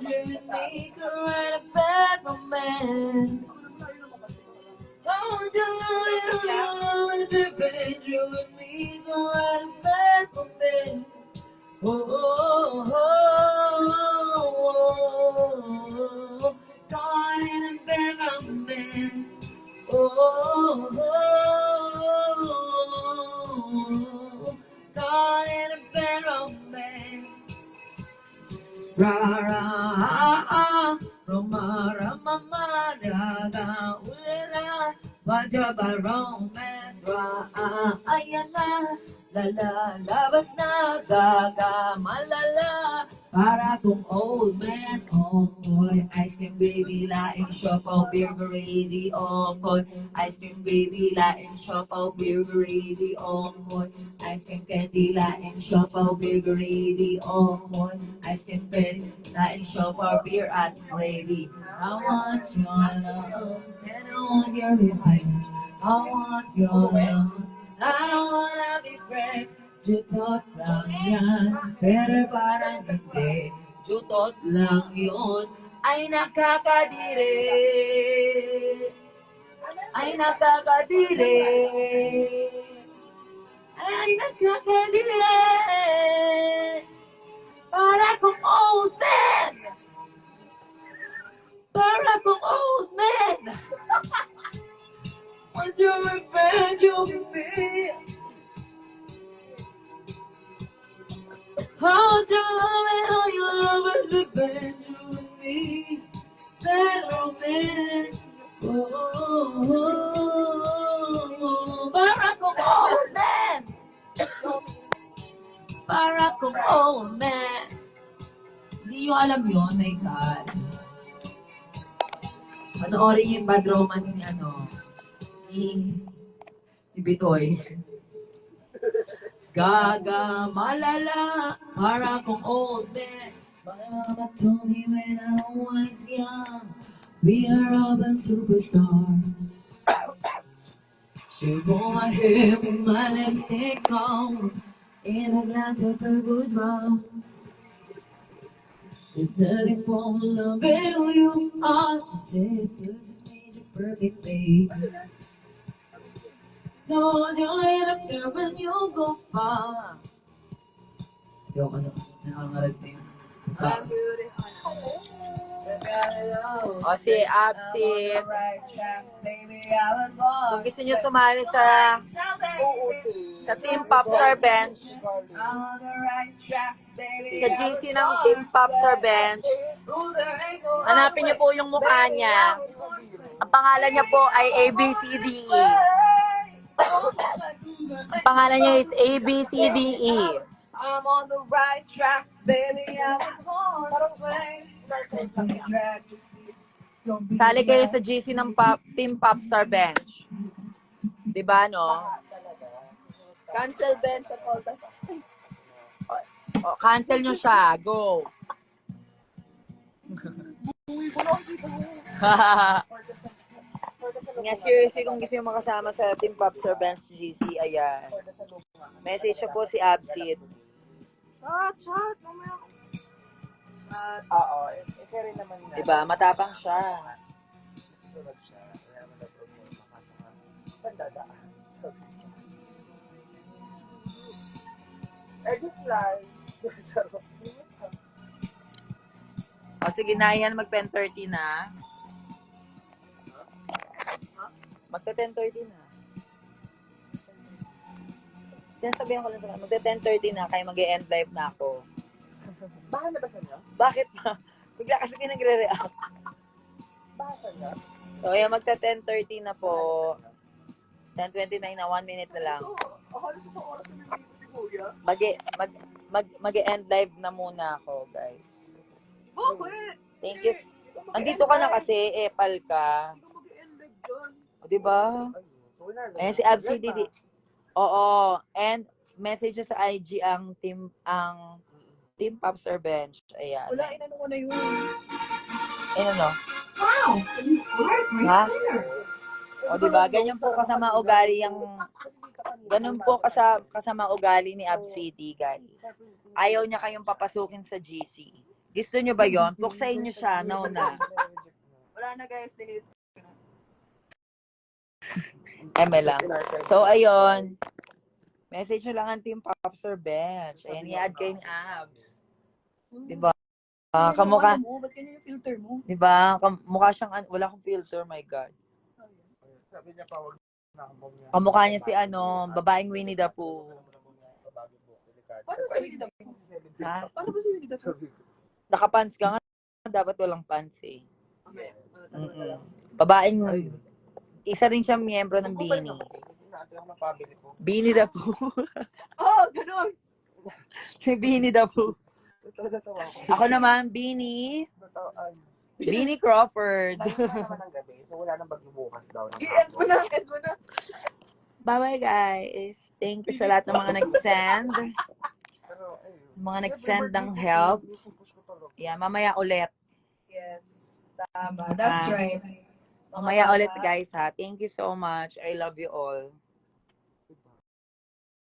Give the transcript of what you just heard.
you make her write a bad romance. Don't you know your love is revenge? You and me go write a bad romance. Oh, oh, oh, oh, oh, caught in a bad romance. Oh, oh, oh, caught in a bad romance. Ra ra ah, Roma Rama Raga Ulala Wajaba romance Ra ayan na La la labas na gaga malala para kung old man on boy. Ice cream baby laing shop out beer ready on boy. Ice cream baby laing shop out beer ready on boy. Ice cream candy laing shop out beer ready on boy. Ice cream candy laing shop out beer at ready. I want your love and I want your revenge. I want your love. I don't wanna be friends. Jutot lang yan, pero parang hindi. Jutot lang yun, ay nakakadiri. Ay nakakadiri. Ay nakakadiri. Para kung old man. Para kung old man. Want your revenge, you'll be. How do you how you love us the best you and me? That romance. Oh, oh, oh, oh. Para kung old man. Para kung old man. Hindi nyo alam yun, my God. Panoorin niyo yung bad romance ni ni Bitoy. Gaga malala, para kung old man. My mama told me when I was young, we are urban superstars. She wore my hair with my lipstick on, in a glass of her good rum. There's nothing wrong with loving who you are, she said, doesn't make you perfect, baby. So don't it after when you go far. Yo, nangangalag na yun. O si Absit. Kung gusto nyo sumali sa Team Popstar Bench, sa GC ng Team Popstar Bench, hanapin nyo po yung mukha niya. Ang pangalan niya po ay ABCDE. Ang pangalan niya is ABCDE. I'm on the right track, baby, I was born this way. Sali kayo sa GC ng Team Popstar Bench. Diba, no? Cancel bench at all times. O, cancel nyo siya. Go. Nga, seriously, kung gusto nyo makasama sa Team Popstar Bench GC, ayan. Message siya po si Absit. Chat. Mamaya ko. Chat. Oo. Ito rin naman na. Diba? Matapang siya. Susunod siya. Kaya malapag mo. Saan dadaan? Edit live. O, sige na yan. Mag-10:30 na. Magta-10:30 na. Sinasabihan ko lang sa kanya, magta-10:30 na, kaya mag-e-end live na ako. Baka nabasan niyo? Bakit ba? Bigla kasi nagre-react. Baka na? So, ayan, magta-10:30 na po. 10:29 na, 1 minute na lang. Halos sa oras na nilito si Kuya. Mag-e-end live na muna ako, guys. Bakit? Thank you. Andito ka na kasi, epal ka. Hindi ka mag-e-end live dyan. O, diba? Ayan si ABCDD. Oo. And message niya sa IG ang Team Popstar Bench. Ayan. Wala, inano ko na yun. Ano? Wow, you are a great Ha? singer. O, diba? Ganyan po kasama ugali ganun po kasama ugali ni ABCD, guys. Ayaw niya kayong papasukin sa GC. Gusto nyo ba yon? Puksain nyo siya. No na. Wala na guys, delete. Eme lang. So, ayun. Message nyo lang ang Team Pops or Bench. Ayan, i-add kayo yung abs. Diba? Kamukha. Ba't ganyan yung filter mo? Diba? Mukha siyang, wala akong filter, my God. Sabi niya pa, wag na Kamukha niya si babaeng Winnie the Pooh. Paano sa Winnie the Pooh? Ha? Paano ba sa Winnie the Pooh? Nakapants ka nga. Dapat walang pants eh. Babaeng, isa rin siyang miyembro ng Beanie. Beanie the Pooh. Oh, ganun! Si Beanie the Pooh. Ako naman, Beanie. Beanie Crawford. So wala nang bagyo bukas daw. I-end ko na. Bye-bye, guys. Thank you sa lahat ng mga nag-send. Mga nag-send ng help. Yeah, mamaya ulit. Yes, tama. That's right. Mamaya ulit, guys, ha. Thank you so much. I love you all.